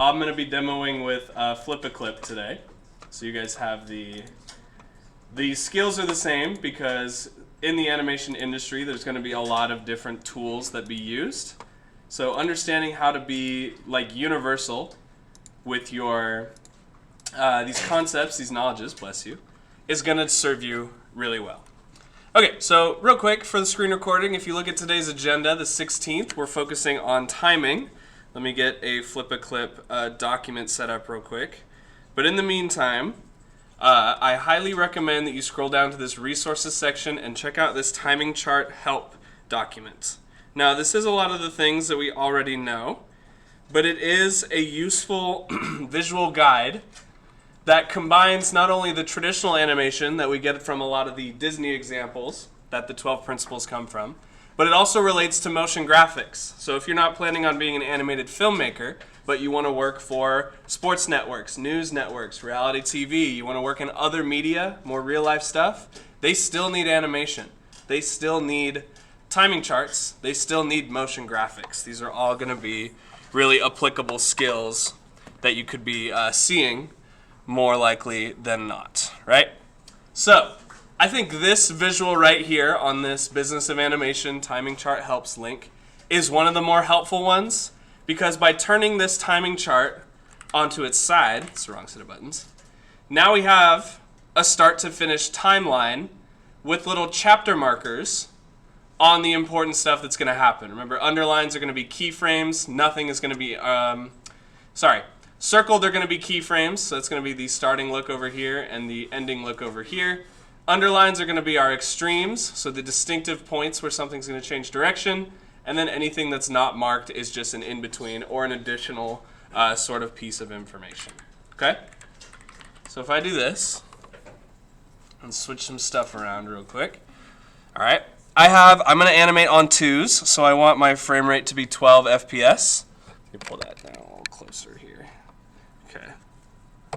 I'm going to be demoing with Flip-A-Clip today. So you guys have the skills are the same because in the animation industry there's going to be a lot of different tools that be used. So understanding how to be like universal with your these concepts, these knowledges, bless you, is going to serve you really well. Okay, so real quick for the screen recording, if you look at today's agenda, the 16th, we're focusing on timing. Let me get a Flip-A-Clip document set up real quick. But in the meantime, I highly recommend that you scroll down to this resources section and check out this timing chart help document. Now, this is a lot of the things that we already know, but it is a useful visual guide that combines not only the traditional animation that we get from a lot of the Disney examples that the 12 principles come from, but it also relates to motion graphics. So if you're not planning on being an animated filmmaker, but you want to work for sports networks, news networks, reality TV, you want to work in other media, more real-life stuff, they still need animation. They still need timing charts. They still need motion graphics. These are all going to be really applicable skills that you could be seeing more likely than not, right? So I think this visual right here on this Business of Animation Timing Chart Helps link is one of the more helpful ones, because by turning this timing chart onto its side, it's the wrong set of buttons, now we have a start to finish timeline with little chapter markers on the important stuff that's going to happen. Remember, underlines are going to be keyframes. Nothing is going to be, circled are going to be keyframes. So that's going to be the starting look over here and the ending look over here. Underlines are going to be our extremes, so the distinctive points where something's going to change direction. And then anything that's not marked is just an in-between or an additional sort of piece of information. Okay? So if I do this and switch some stuff around real quick. All right. I'm going to animate on 2s, so I want my frame rate to be 12 FPS. Let me pull that down a little closer here. Okay.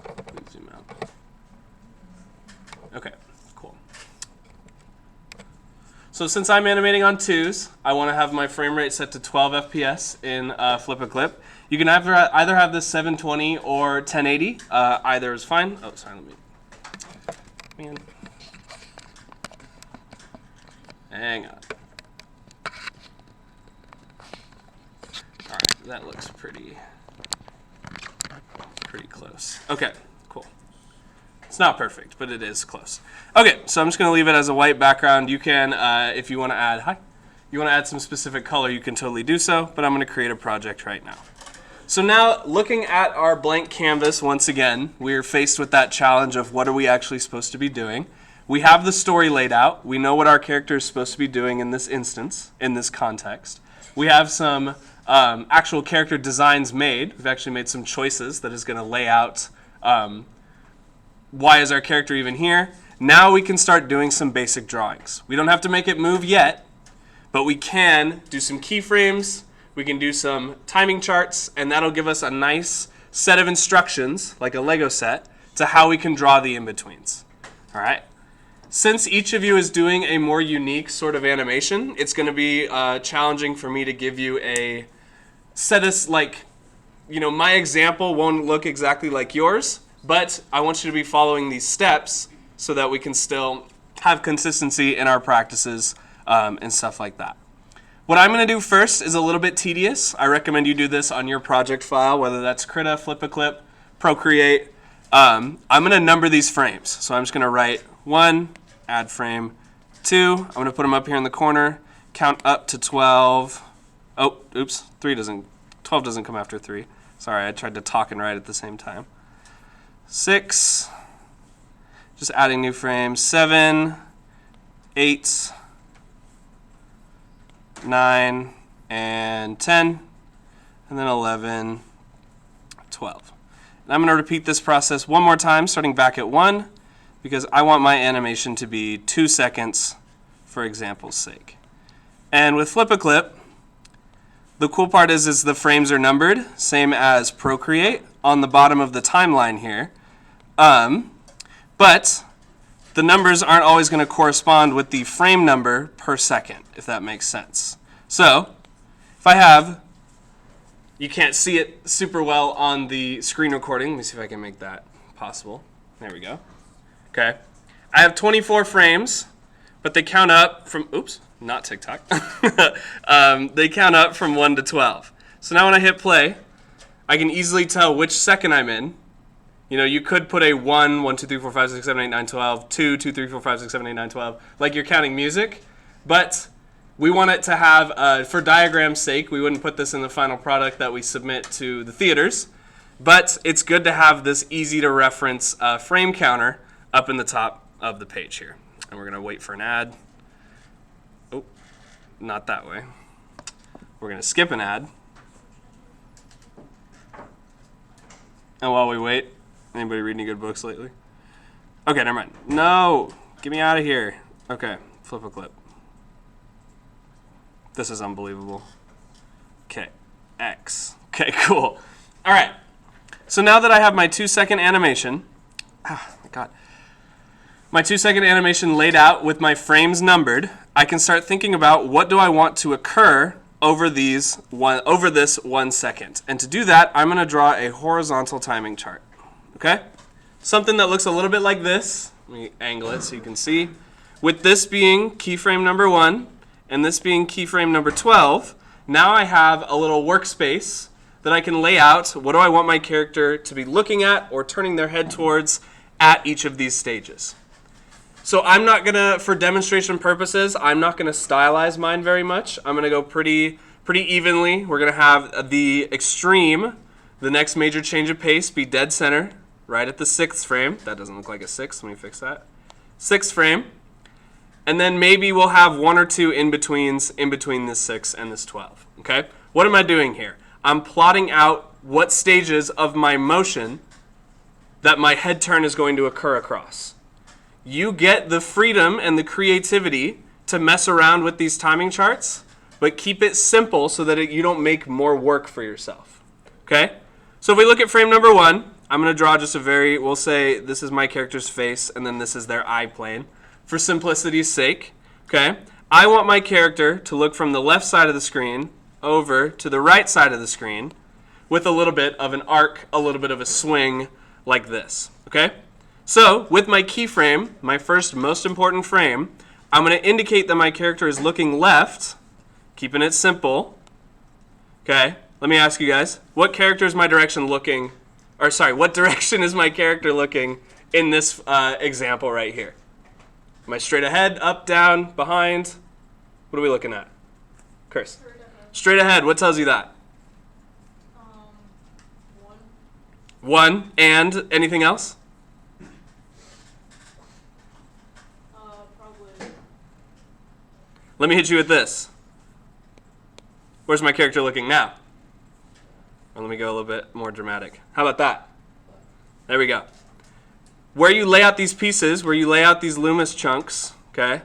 Let me zoom out. Okay, cool. So since I'm animating on 2s, I want to have my frame rate set to 12 FPS in Flip-A-Clip. You can either have this 720 or 1080. Either is fine. Oh, sorry, man. Hang on. All right, that looks pretty close. Okay, cool. It's not perfect, but it is close. Okay, so I'm just going to leave it as a white background. You can, if you want to add some specific color, you can totally do so, but I'm going to create a project right now. So now, looking at our blank canvas once again, we're faced with that challenge of what are we actually supposed to be doing. We have the story laid out. We know what our character is supposed to be doing in this instance, in this context. We have some actual character designs made. We've actually made some choices that is going to lay out why is our character even here. Now we can start doing some basic drawings. We don't have to make it move yet, but we can do some keyframes. We can do some timing charts, and that'll give us a nice set of instructions, like a Lego set, to how we can draw the in-betweens. All right? Since each of you is doing a more unique sort of animation, it's going to be challenging for me to give you a set of, my example won't look exactly like yours, but I want you to be following these steps so that we can still have consistency in our practices and stuff like that. What I'm going to do first is a little bit tedious. I recommend you do this on your project file, whether that's Krita, Flip-A-Clip, Procreate. I'm going to number these frames. So I'm just going to write 1, add frame 2. I'm going to put them up here in the corner, count up to 12. Oh, oops, 12 doesn't come after 3. Sorry, I tried to talk and write at the same time. 6, just adding new frames, 7, 8, 9, and 10, and then 11, 12. And I'm going to repeat this process one more time, starting back at 1, because I want my animation to be 2 seconds for example's sake. And with Flip-A-Clip, the cool part is the frames are numbered, same as Procreate on the bottom of the timeline here. But the numbers aren't always going to correspond with the frame number per second, if that makes sense. So if I have, You can't see it super well on the screen recording. Let me see if I can make that possible. There we go. Okay. I have 24 frames, but they count up from, oops, not TikTok. They count up from 1 to 12. So now when I hit play, I can easily tell which second I'm in. You know, you could put a 1, 1, 2, 3, 4, 5, 6, 7, 8, 9, 12, 2, 2, 3, 4, 5, 6, 7, 8, 9, 12, like you're counting music. But we want it to have, for diagram's sake, we wouldn't put this in the final product that we submit to the theaters. But it's good to have this easy to reference frame counter up in the top of the page here. And we're going to wait for an ad. Oh, not that way. We're going to skip an ad. And while we wait, anybody read any good books lately? Okay, never mind. No, get me out of here. Okay, flip a clip. This is unbelievable. Okay, X. Okay, cool. All right. So now that I have my 2-second animation, oh my God, my 2-second animation laid out with my frames numbered, I can start thinking about what do I want to occur over this 1 second. And to do that, I'm going to draw a horizontal timing chart. Okay? Something that looks a little bit like this. Let me angle it so you can see. With this being keyframe number 1 and this being keyframe number 12, now I have a little workspace that I can lay out what do I want my character to be looking at or turning their head towards at each of these stages. So I'm not going to, for demonstration purposes, I'm not going to stylize mine very much. I'm going to go pretty evenly. We're going to have the extreme, the next major change of pace, be dead center, right at the 6th frame. That doesn't look like a 6. Let me fix that. 6th frame. And then maybe we'll have 1 or 2 in-betweens in between this 6 and this 12. Okay? What am I doing here? I'm plotting out what stages of my motion that my head turn is going to occur across. You get the freedom and the creativity to mess around with these timing charts, but keep it simple so that you don't make more work for yourself. Okay? So if we look at frame number 1, I'm going to draw just we'll say this is my character's face and then this is their eye plane for simplicity's sake. Okay? I want my character to look from the left side of the screen over to the right side of the screen with a little bit of an arc, a little bit of a swing like this. Okay? So with my keyframe, my first most important frame, I'm going to indicate that my character is looking left, keeping it simple. Okay? Let me ask you guys, what direction is my character looking in this example right here? Am I straight ahead, up, down, behind? What are we looking at? Chris? Straight ahead. What tells you that? 1. 1. And anything else? Probably. Let me hit you with this. Where's my character looking now? Or let me go a little bit more dramatic. How about that? There we go. Where you lay out these pieces, where you lay out these Loomis chunks, okay,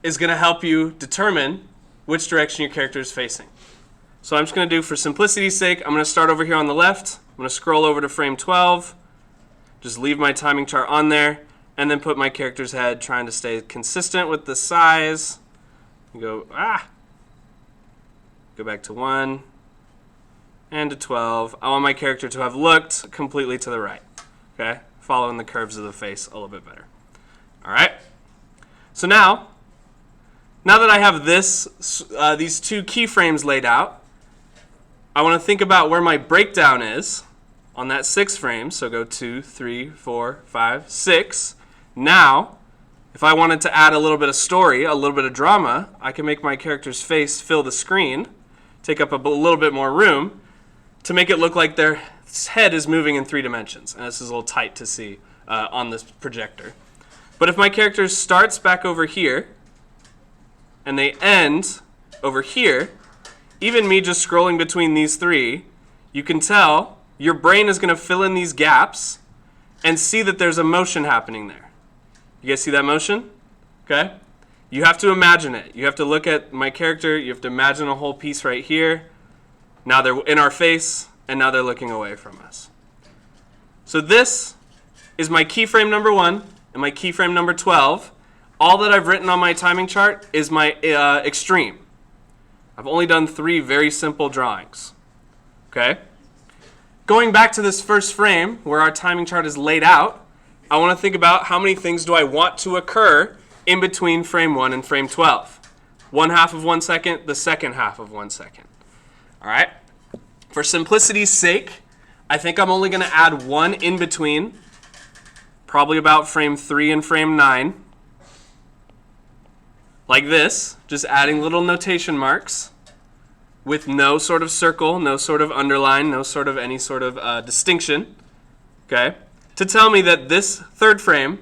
is going to help you determine which direction your character is facing. So I'm just going to do, for simplicity's sake, I'm going to start over here on the left. I'm going to scroll over to frame 12. Just leave my timing chart on there. And then put my character's head, trying to stay consistent with the size. Go back to 1. And to 12. I want my character to have looked completely to the right. Okay? Following the curves of the face a little bit better. All right? So now that I have these 2 keyframes laid out, I want to think about where my breakdown is on that 6 frame. So go 2, 3, 4, 5, 6. Now, if I wanted to add a little bit of story, a little bit of drama, I can make my character's face fill the screen, take up a little bit more room to make it look like their head is moving in 3 dimensions. And this is a little tight to see on this projector. But if my character starts back over here, and they end over here, even me just scrolling between these 3, you can tell your brain is going to fill in these gaps and see that there's a motion happening there. You guys see that motion? Okay? You have to imagine it. You have to look at my character. You have to imagine a whole piece right here. Now they're in our face, and now they're looking away from us. So this is my keyframe number 1 and my keyframe number 12. All that I've written on my timing chart is my extreme. I've only done 3 very simple drawings. Okay? Going back to this first frame where our timing chart is laid out, I want to think about how many things do I want to occur in between frame 1 and frame 12. 1/2 of 1 second, the second half of 1 second. All right? For simplicity's sake, I think I'm only going to add one in between, probably about frame 3 and frame 9. Like this, just adding little notation marks with no sort of circle, no sort of underline, no sort of any sort of distinction, okay, to tell me that this third frame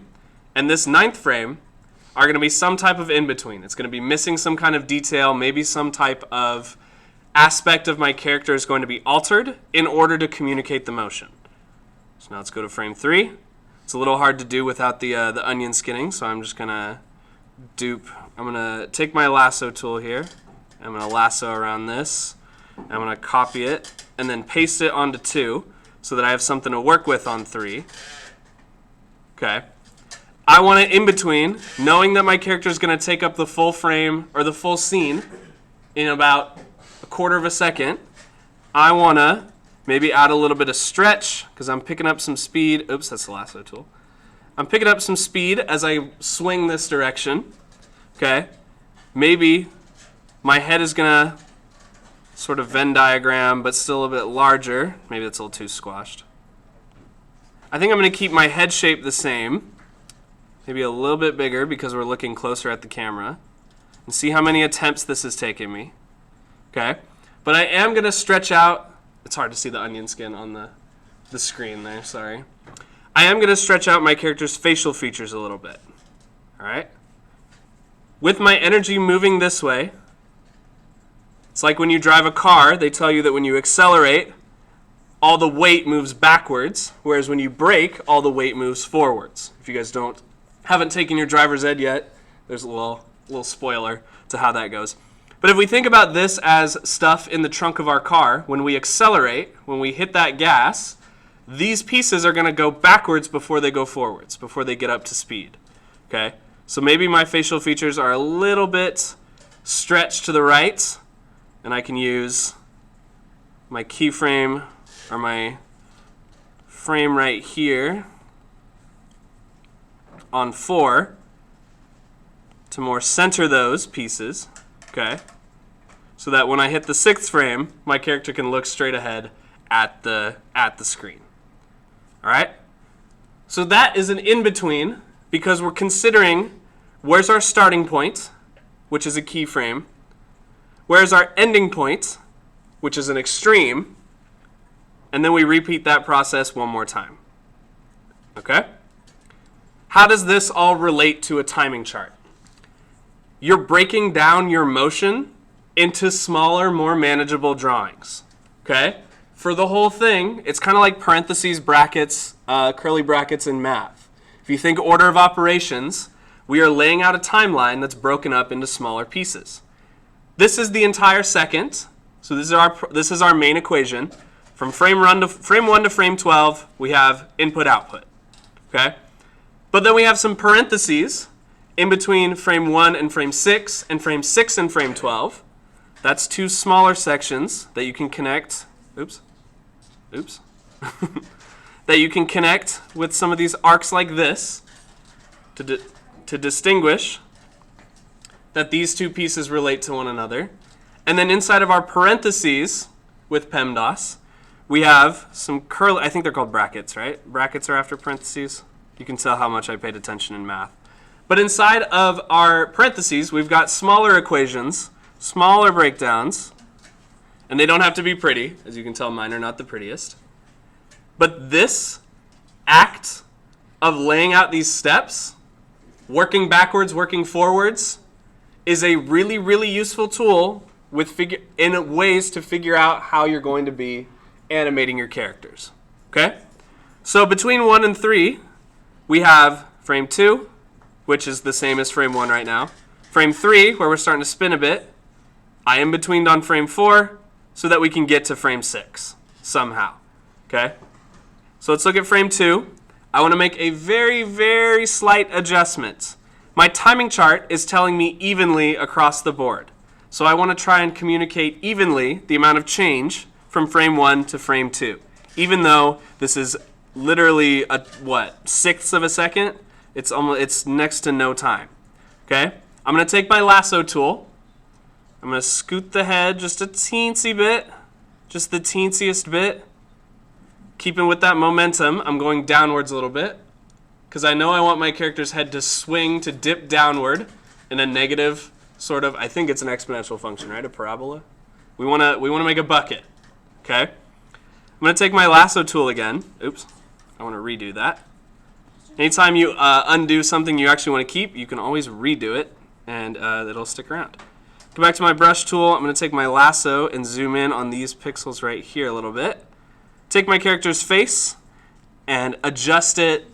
and this ninth frame are going to be some type of in-between. It's going to be missing some kind of detail, maybe some type of aspect of my character is going to be altered in order to communicate the motion. So now let's go to frame 3. It's a little hard to do without the onion skinning, so I'm just going to I'm going to take my lasso tool here. I'm going to lasso around this. I'm going to copy it and then paste it onto 2 so that I have something to work with on 3. Okay. I want it in between, knowing that my character is going to take up the full frame or the full scene in about 1/4 of a second. I want to maybe add a little bit of stretch because I'm picking up some speed. Oops, that's the lasso tool. I'm picking up some speed as I swing this direction. Okay. Maybe my head is going to sort of Venn diagram, but still a bit larger. Maybe that's a little too squashed. I think I'm going to keep my head shape the same. Maybe a little bit bigger because we're looking closer at the camera. And see how many attempts this is taking me. Okay? But I am going to stretch out. It's hard to see the onion skin on the screen there, sorry. I am going to stretch out my character's facial features a little bit. All right? With my energy moving this way, it's like when you drive a car, they tell you that when you accelerate, all the weight moves backwards, whereas when you brake, all the weight moves forwards. If you guys haven't taken your driver's ed yet, there's a little spoiler to how that goes. But if we think about this as stuff in the trunk of our car, when we accelerate, when we hit that gas, these pieces are going to go backwards before they go forwards, before they get up to speed. Okay? So maybe my facial features are a little bit stretched to the right, and I can use my keyframe or my frame right here on 4 to more center those pieces, okay? So that when I hit the 6th frame, my character can look straight ahead at the screen. All right? So that is an in-between because we're considering where's our starting point, which is a keyframe, where's our ending point, which is an extreme, and then we repeat that process one more time. Okay? How does this all relate to a timing chart? You're breaking down your motion into smaller, more manageable drawings. Okay? For the whole thing, it's kind of like parentheses, brackets, curly brackets in math. If you think order of operations, we are laying out a timeline that's broken up into smaller pieces. This is the entire second. So this is our main equation. From frame 1 to frame 12, we have input output. Okay? But then we have some parentheses in between frame 1 and frame 6 and frame 6 and frame 12. That's 2 smaller sections that you can connect. Oops. That you can connect with some of these arcs like this to distinguish that these 2 pieces relate to one another. And then inside of our parentheses with PEMDAS, we have some I think they're called brackets, right? Brackets are after parentheses. You can tell how much I paid attention in math. But inside of our parentheses, we've got smaller equations, smaller breakdowns, and they don't have to be pretty. As you can tell, mine are not the prettiest. But this act of laying out these steps, working backwards, working forwards, is a really, really useful tool in ways to figure out how you're going to be animating your characters. Okay? So between 1 and 3, we have frame 2, which is the same as frame 1 right now. Frame 3, where we're starting to spin a bit. I am between on frame 4 so that we can get to frame 6 somehow. Okay? So let's look at frame 2. I want to make a very, very slight adjustment. My timing chart is telling me evenly across the board. So I want to try and communicate evenly the amount of change from frame 1 to frame 2. Even though this is literally a, what, sixths of a second, it's next to no time. Okay? I'm going to take my lasso tool. I'm going to scoot the head just a teensy bit, just the teensiest bit. Keeping with that momentum, I'm going downwards a little bit because I know I want my character's head to swing, to dip downward in a negative sort of, I think it's an exponential function, right? A parabola. We want to make a bucket. Okay? I'm going to take my lasso tool again. Oops. I want to redo that. Anytime you undo something you actually want to keep, you can always redo it, and it'll stick around. Go back to my brush tool. I'm going to take my lasso and zoom in on these pixels right here a little bit. Take my character's face and adjust it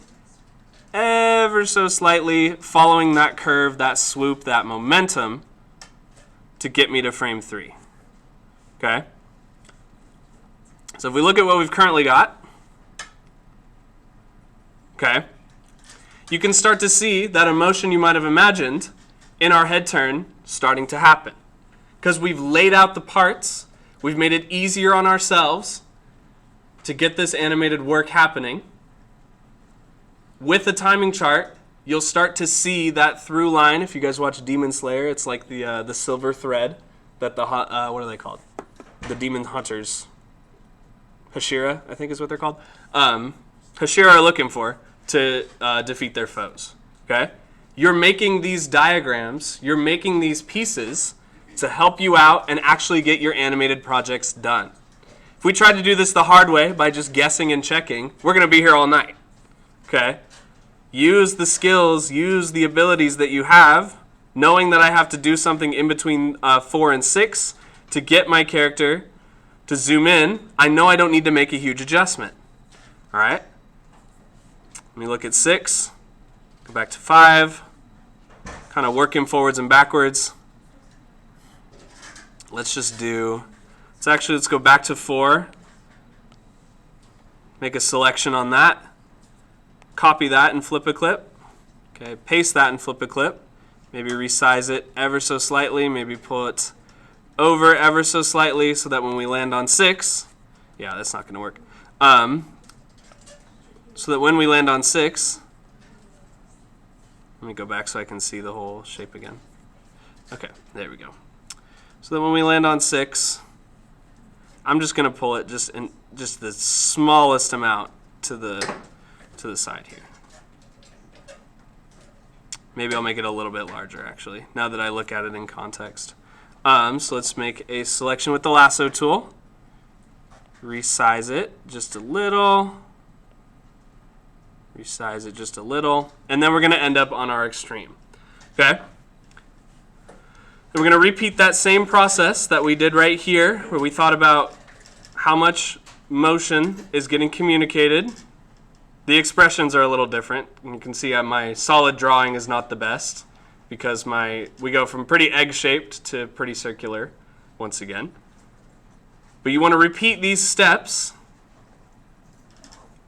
ever so slightly, following that curve, that swoop, that momentum to get me to frame 3. Okay? So if we look at what we've currently got, okay, you can start to see that emotion you might have imagined in our head turn starting to happen. Because we've laid out the parts, we've made it easier on ourselves to get this animated work happening. With the timing chart, you'll start to see that through line. If you guys watch Demon Slayer, it's like the silver thread that the, what are they called? The demon hunters. Hashira, I think is what they're called. Hashira are looking for to defeat their foes. Okay? You're making these diagrams, you're making these pieces to help you out and actually get your animated projects done. If we tried to do this the hard way by just guessing and checking, we're going to be here all night. Okay? Use the skills, use the abilities that you have, knowing that I have to do something in between 4 and 6 to get my character to zoom in. I know I don't need to make a huge adjustment. All right? Let me look at 6, go back to 5, kind of working forwards and backwards. Let's just do, let's go back to 4, make a selection on that, copy that and flip a clip. Okay, paste that and flip a clip. Maybe resize it ever so slightly, maybe pull it over ever so slightly so that when we land on 6, yeah, that's not going to work. So that when we land on 6, let me go back so I can see the whole shape again. Okay, there we go. So that when we land on 6, I'm just going to pull it just the smallest amount to the side here. Maybe I'll make it a little bit larger actually, now that I look at it in context. So let's make a selection with the lasso tool. Resize it just a little. Resize it just a little. And then we're going to end up on our extreme. Okay? And we're going to repeat that same process that we did right here, where we thought about how much motion is getting communicated. The expressions are a little different. And you can see my solid drawing is not the best because we go from pretty egg-shaped to pretty circular once again. But you want to repeat these steps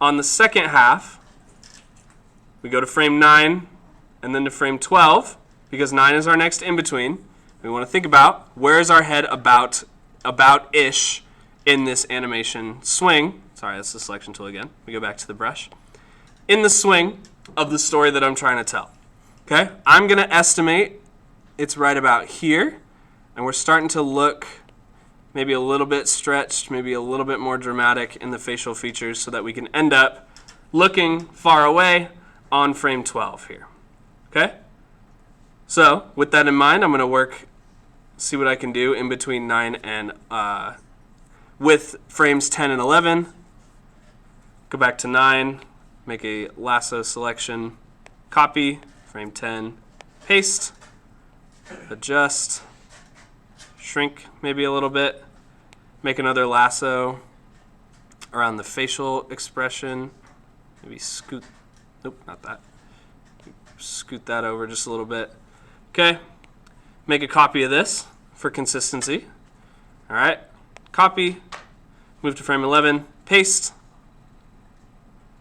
on the second half. We go to frame 9 and then to frame 12 because 9 is our next in-between. We want to think about where is our head about-ish in this animation swing. Sorry, that's the selection tool again. We go back to the brush. In the swing of the story that I'm trying to tell. Okay? I'm going to estimate it's right about here, and we're starting to look maybe a little bit stretched, maybe a little bit more dramatic in the facial features so that we can end up looking far away on frame 12 here. Okay? So, with that in mind, I'm going to see what I can do in between 9 and, with frames 10 and 11. Go back to 9, make a lasso selection, copy, frame 10, paste, adjust, shrink maybe a little bit, make another lasso around the facial expression, maybe scoot, nope, not that, scoot that over just a little bit. Okay, make a copy of this for consistency. All right, copy, move to frame 11, paste.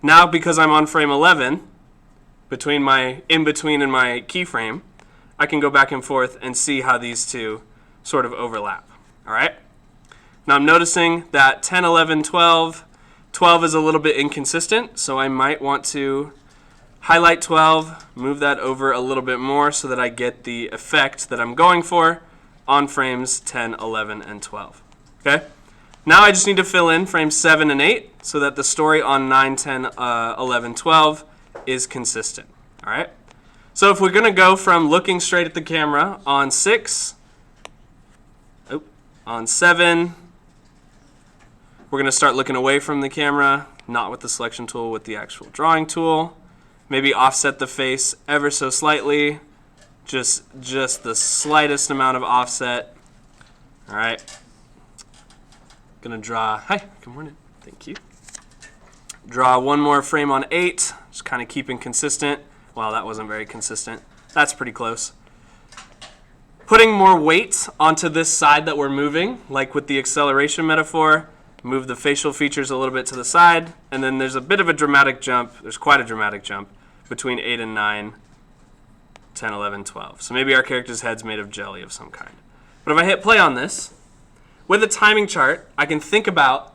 Now because I'm on frame 11, between my in-between and my keyframe, I can go back and forth and see how these two sort of overlap. All right? Now I'm noticing that 10, 11, 12, 12 is a little bit inconsistent, so I might want to highlight 12, move that over a little bit more so that I get the effect that I'm going for on frames 10, 11, and 12. Okay? Now I just need to fill in frames 7 and 8 so that the story on 9, 10, 11, 12 is consistent. All right? So if we're going to go from looking straight at the camera on 6, on 7, we're going to start looking away from the camera, not with the selection tool, with the actual drawing tool. Maybe offset the face ever so slightly, just the slightest amount of offset. All right. Gonna draw, hi, good morning, thank you. Draw one more frame on 8, just kind of keeping consistent. Wow, that wasn't very consistent. That's pretty close. Putting more weight onto this side that we're moving, like with the acceleration metaphor, move the facial features a little bit to the side, and then there's a bit of a dramatic jump, there's quite a dramatic jump, between 8 and 9, 10, 11, 12. So maybe our character's head's made of jelly of some kind. But if I hit play on this, with a timing chart, I can think about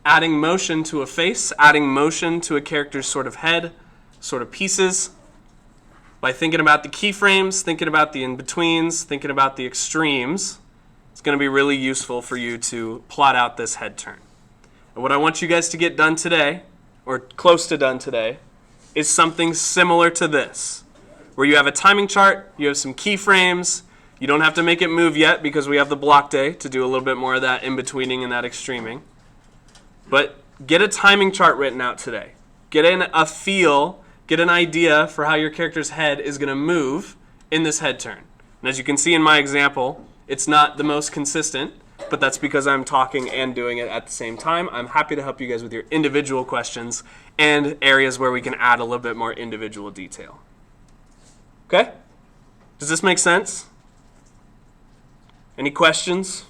adding motion to a face, adding motion to a character's sort of head, sort of pieces, by thinking about the keyframes, thinking about the in-betweens, thinking about the extremes. It's going to be really useful for you to plot out this head turn. And what I want you guys to get done today, or close to done today, is something similar to this, where you have a timing chart, you have some keyframes. You don't have to make it move yet because we have the block day to do a little bit more of that in-betweening and that extreming. But get a timing chart written out today. Get in a feel, get an idea for how your character's head is going to move in this head turn. And as you can see in my example, it's not the most consistent, but that's because I'm talking and doing it at the same time. I'm happy to help you guys with your individual questions and areas where we can add a little bit more individual detail. Okay? Does this make sense? Any questions?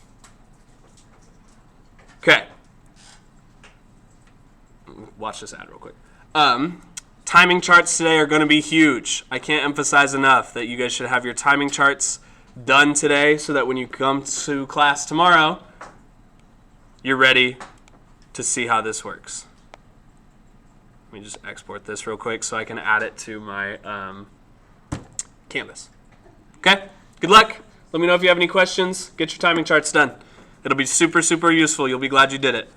Okay. Watch this ad real quick. Timing charts today are going to be huge. I can't emphasize enough that you guys should have your timing charts done today so that when you come to class tomorrow, you're ready to see how this works. Let me just export this real quick so I can add it to my Canvas. Okay? Good luck. Let me know if you have any questions. Get your timing charts done. It'll be super, super useful. You'll be glad you did it.